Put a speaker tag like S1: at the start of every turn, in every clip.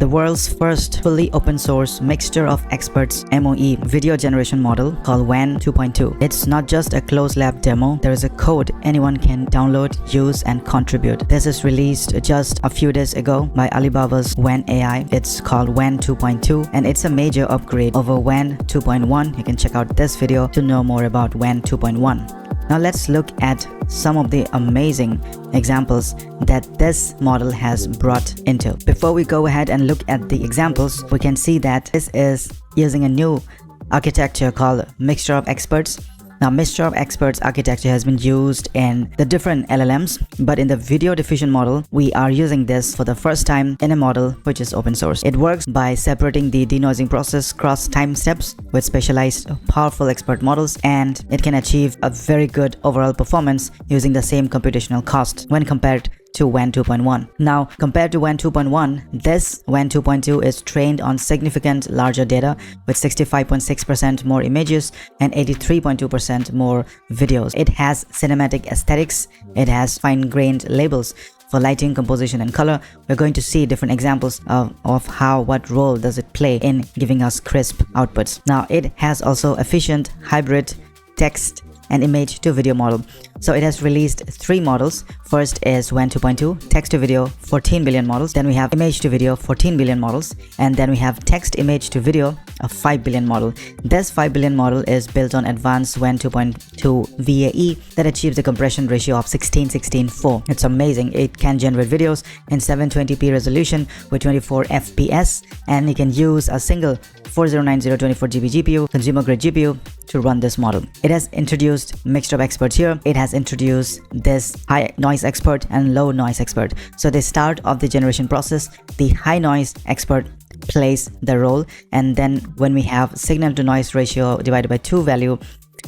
S1: the world's first fully open source mixture of experts MOE video generation model called Wan 2.2. It's not just a closed lab demo, there is a code anyone can download, use and contribute. This is released just a few days ago by Alibaba's Wan AI. It's called Wan 2.2 and it's a major upgrade over Wan 2.1. You can check out this video to know more about Wan 2.1. Now let's look at some of the amazing examples that this model has brought into. Before we go ahead and look at the examples, we can see that this is using a new architecture called Mixture of Experts. Now, Mixture of Experts architecture has been used in the different LLMs, but in the video diffusion model, we are using this for the first time in a model which is open source. It works by separating the denoising process across time steps with specialized, powerful expert models, and it can achieve a very good overall performance using the same computational cost when compared to Wan 2.1. Now, compared to Wan 2.1, this Wan 2.2 is trained on significant larger data with 65.6% more images and 83.2% more videos. It has cinematic aesthetics, it has fine-grained labels for lighting, composition and color. We're going to see different examples of what role does it play in giving us crisp outputs. Now, it has also efficient hybrid text and image to video model. So it has released 3 models. First is Wan 2.2, text to video 14 billion models. Then we have image to video 14 billion models. And then we have text image to video a 5 billion model. This 5 billion model is built on advanced Wan 2.2 VAE that achieves a compression ratio of 16:16:4. It's amazing. It can generate videos in 720p resolution with 24 FPS, and you can use a single 4090 24GB GPU, consumer grade GPU, to run this model. It has introduced Mixture of Experts here. It has introduced this high noise expert and low noise expert. So the start of the generation process, the high noise expert plays the role, and then when we have signal to noise ratio divided by 2 value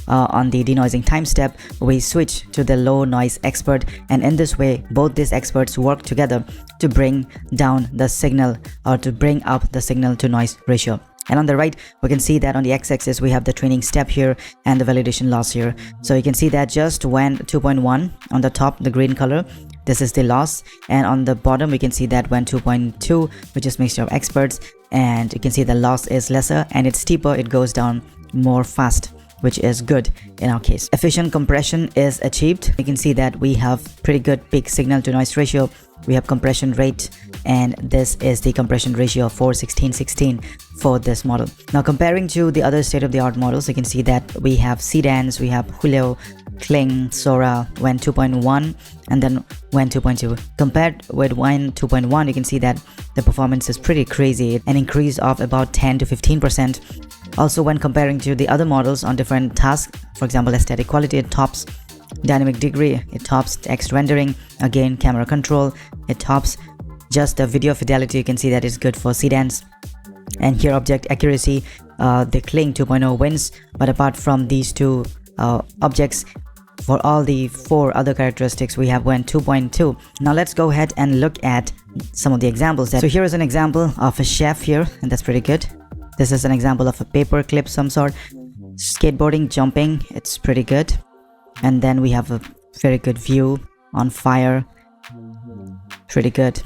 S1: on the denoising time step, we switch to the low noise expert, and in this way both these experts work together to bring down the signal or to bring up the signal to noise ratio. And on the right, we can see that on the x-axis we have the training step here and the validation loss here. So you can see that just Wan 2.1 on the top, the green color, this is the loss, and on the bottom we can see that Wan 2.2, which is Mixture of Experts, and you can see the loss is lesser and it's steeper, it goes down more fast, which is good in our case. Efficient compression is achieved. You can see that we have pretty good peak signal to noise ratio. We have compression rate, and this is the compression ratio of 4:16:16 for this model. Now, comparing to the other state-of-the-art models, you can see that we have Cdance, we have Julio, Kling, Sora, Wan 2.1, and then Wan 2.2. Compared with Wan 2.1, you can see that the performance is pretty crazy, an increase of about 10 to 15%. Also, when comparing to the other models on different tasks, for example, aesthetic quality, it tops dynamic degree, it tops text rendering, again camera control, it tops just the video fidelity. You can see that it's good for Cdance, and here object accuracy, the Kling 2.0 wins. But apart from these two objects, for all the 4 other characteristics, we have Wan 2.2. Now let's go ahead and look at some of the examples. So here is an example of a chef here, and that's pretty good. This is an example of a paper clip some sort. Skateboarding, jumping, it's pretty good. And then we have a very good view on fire, pretty good.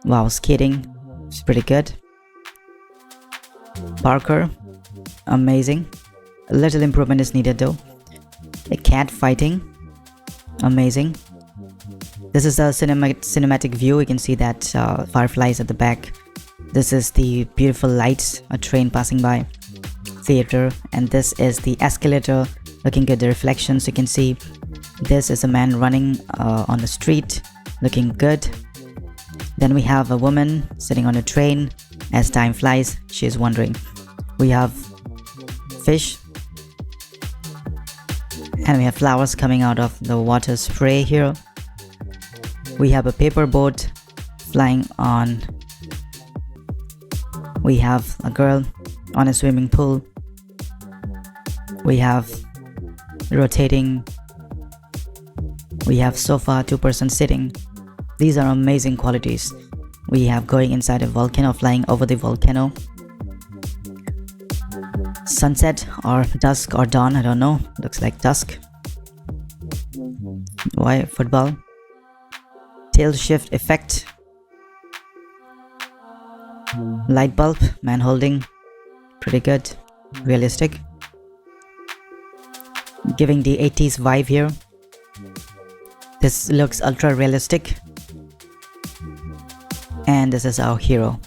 S1: Wow, skating, it's pretty good. Parkour, amazing. A little improvement is needed though. A cat fighting, amazing. This is a cinematic view. You can see that fireflies at the back. This is the beautiful lights, a train passing by, theater, and this is the escalator, looking good. The reflections you can see. This is a man running on the street, looking good. Then we have a woman sitting on a train. As time flies, she is wandering. We have fish, and we have flowers coming out of the water spray here. We have a paper boat flying on. We have a girl on a swimming pool. We have rotating. We have sofa, 2-person sitting. These are amazing qualities. We have going inside a volcano, flying over the volcano. Sunset or dusk or dawn, I don't know. Looks like dusk. Why football? Tail shift effect. Light bulb, man holding, pretty good, realistic, giving the 80s vibe here. This looks ultra realistic, and this is our hero,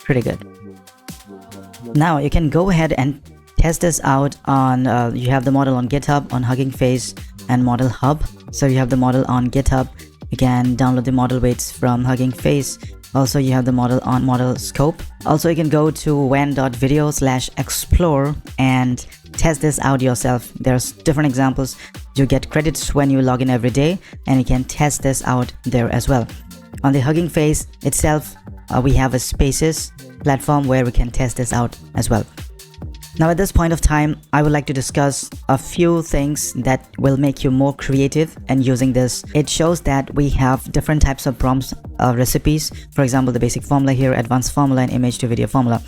S1: pretty good. Now you can go ahead and test this out on you have the model on GitHub, on Hugging Face and Model Hub. So you have the model on GitHub, you can download the model weights from Hugging Face. Also you have the model on Model Scope. Also you can go to wan.video/explore and test this out yourself. There's different examples. You get credits when you log in every day, and you can test this out there as well. On the Hugging Face itself, we have a Spaces platform where we can test this out as well. Now at this point of time, I would like to discuss a few things that will make you more creative and using this. It shows that we have different types of prompts, recipes. For example, the basic formula here, advanced formula, and image to video formula.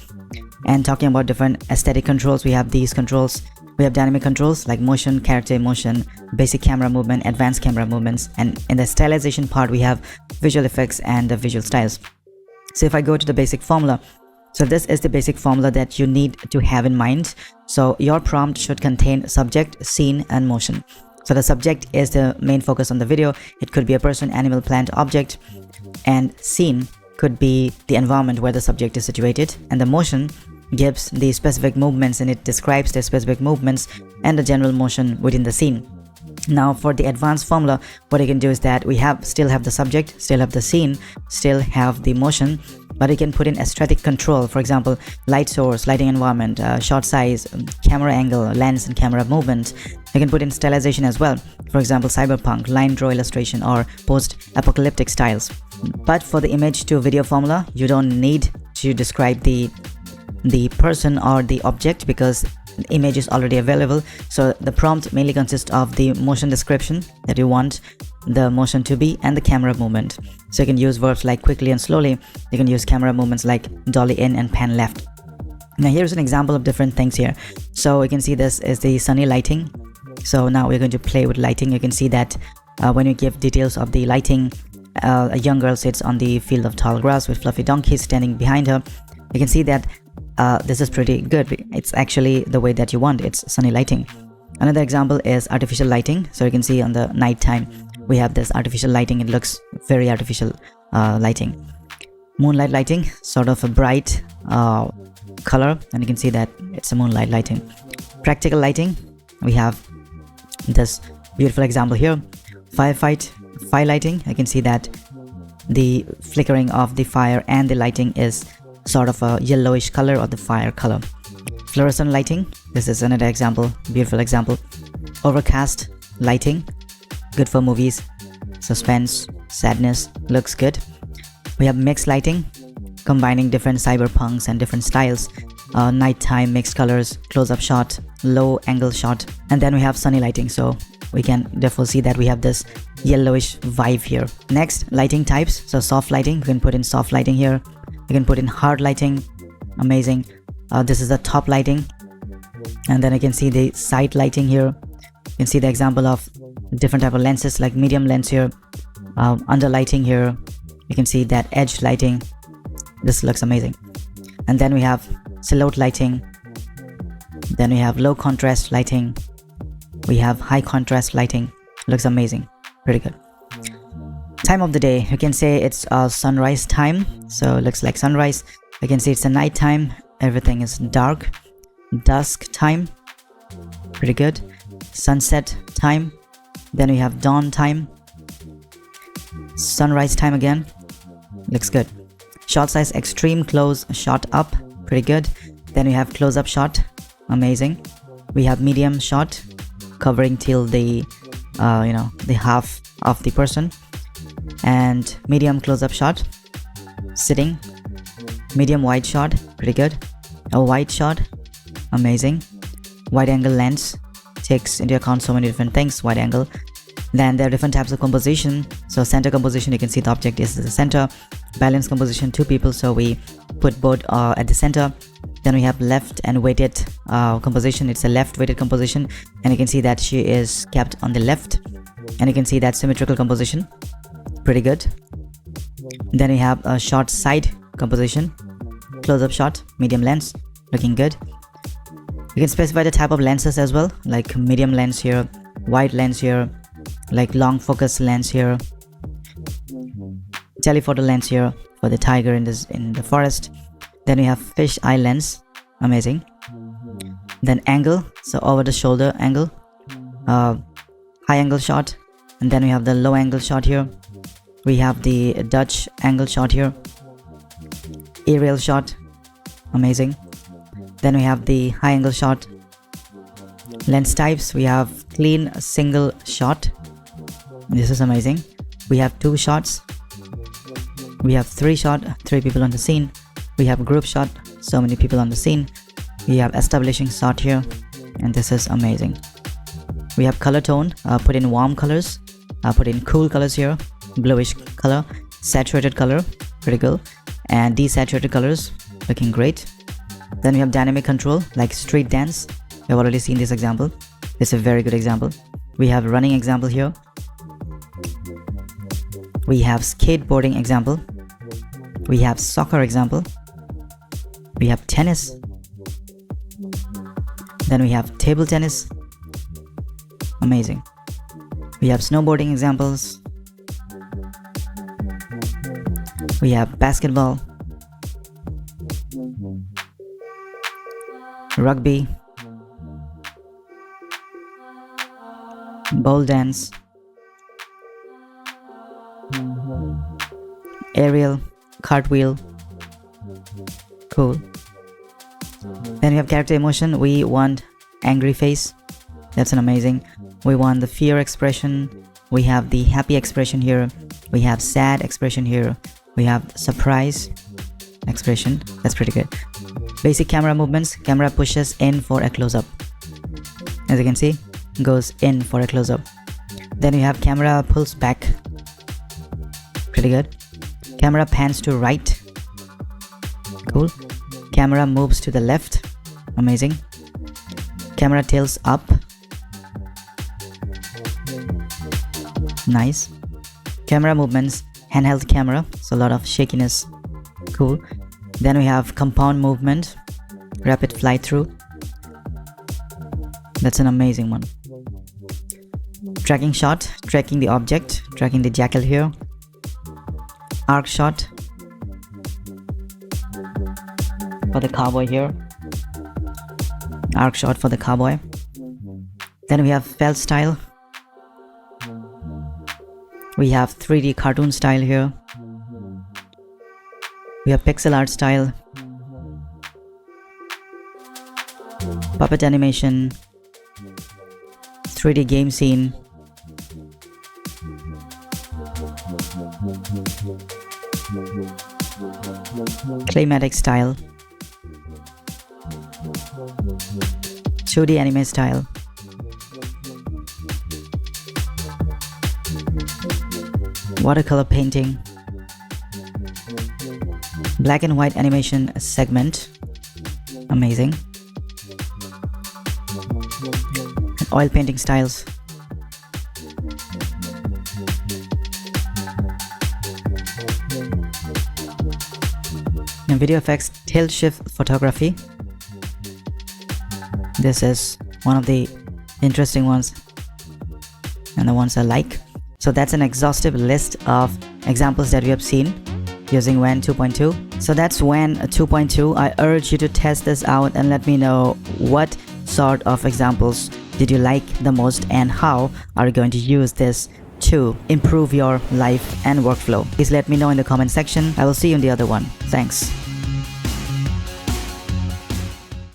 S1: And talking about different aesthetic controls, we have these controls. We have dynamic controls like motion, character motion, basic camera movement, advanced camera movements. And in the stylization part, we have visual effects and the visual styles. So if I go to the basic formula, so this is the basic formula that you need to have in mind. So your prompt should contain subject, scene, and motion. So the subject is the main focus on the video. It could be a person, animal, plant, object. And scene could be the environment where the subject is situated. And the motion gives the specific movements, and it describes the specific movements and the general motion within the scene. Now for the advanced formula, what you can do is that we still have the subject, still have the scene, still have the motion, but you can put in aesthetic control. For example, light source, lighting environment, shot size, camera angle, lens, and camera movement. You can put in stylization as well. For example, cyberpunk, line draw illustration, or post-apocalyptic styles. But for the image to video formula, you don't need to describe the person or the object because the image is already available. So the prompt mainly consists of the motion description that you want the motion to be and the camera movement. So you can use verbs like quickly and slowly. You can use camera movements like dolly in and pan left. Now here's an example of different things here. So you can see this is the sunny lighting. So now we're going to play with lighting. You can see that when you give details of the lighting, a young girl sits on the field of tall grass with fluffy donkeys standing behind her. You can see that this is pretty good. It's actually the way that you want. It's sunny lighting. Another example is artificial lighting. So you can see on the night time we have this artificial lighting. It looks very artificial lighting. Moonlight lighting, sort of a bright color, and you can see that it's a moonlight lighting. Practical lighting, we have this beautiful example here. Fire lighting, I can see that the flickering of the fire and the lighting is sort of a yellowish color or the fire color. Fluorescent lighting, this is another example, beautiful example. Overcast lighting, good for movies, suspense, sadness, looks good. We have mixed lighting, combining different cyberpunks and different styles. Nighttime, mixed colors, close-up shot, low angle shot. And then we have sunny lighting, so we can therefore see that we have this yellowish vibe here. Next, lighting types. So soft lighting, we can put in soft lighting here. You can put in hard lighting, amazing. This is the top lighting, and then you can see the side lighting here. You can see the example of different type of lenses like medium lens here, under lighting here. You can see that edge lighting. This looks amazing. And then we have silhouette lighting. Then we have low contrast lighting. We have high contrast lighting. Looks amazing, pretty good. Time of the day, you can say it's sunrise time, so it looks like sunrise. You can see it's a night time, everything is dark. Dusk time, pretty good. Sunset time, then we have dawn time. Sunrise time again, looks good. Shot size, extreme close shot up, pretty good. Then we have close up shot, amazing. We have medium shot, covering till the the half of the person. And medium close-up shot, sitting. Medium wide shot, pretty good. A wide shot, amazing. Wide angle lens, takes into account so many different things. Wide angle. Then there are different types of composition. So center composition, you can see the object is the center. Balance composition, two people, so we put both at the center. Then we have left and weighted composition. It's a left weighted composition, and you can see that she is kept on the left. And you can see that symmetrical composition, pretty good. Then we have a short side composition. close-up shot, medium lens, looking good. You can specify the type of lenses as well, like medium lens here, wide lens here, like long focus lens here, telephoto lens here for the tiger in the forest. Then we have fish eye lens, amazing. Then angle, so over the shoulder angle, high angle shot, and then we have the low angle shot here. We have the Dutch angle shot here, aerial shot, amazing. Then we have the high angle shot. Lens types, we have clean single shot, this is amazing. We have 2 shots, we have 3 shot, 3 people on the scene. We have group shot, so many people on the scene. We have establishing shot here, and this is amazing. We have color tone, put in warm colors, put in cool colors here, bluish color, saturated color, pretty cool, and desaturated colors, looking great. Then we have dynamic control, like street dance. We've already seen this example. It's a very good example. We have running example here. We have skateboarding example. We have soccer example. We have tennis. Then we have table tennis. Amazing. We have snowboarding examples. We have basketball, rugby, bowl dance, aerial, cartwheel, cool. Then we have character emotion. We want angry face, that's an amazing. We want the fear expression. We have the happy expression here. We have sad expression here. We have surprise expression, that's pretty good. Basic camera movements, camera pushes in for a close-up, as you can see, goes in for a close-up. Then we have camera pulls back, pretty good. Camera pans to right, cool. Camera moves to the left, amazing. Camera tilts up, nice. Camera movements, handheld camera, so a lot of shakiness, cool. Then we have compound movement, rapid fly through, that's an amazing one. Tracking shot, tracking the object, tracking the jackal here. Arc shot for the cowboy here. Arc shot for the cowboy. Then we have felt style. We have 3D cartoon style here. We have pixel art style, puppet animation, 3D game scene, climatic style, 2D anime style, watercolor painting, black and white animation segment, amazing. And oil painting styles. And video effects, tilt shift photography. This is one of the interesting ones and the ones I like. So that's an exhaustive list of examples that we have seen using Wan 2.2. So that's Wan 2.2. I urge you to test this out and let me know what sort of examples did you like the most and how are you going to use this to improve your life and workflow. Please let me know in the comment section. I will see you in the other one. Thanks.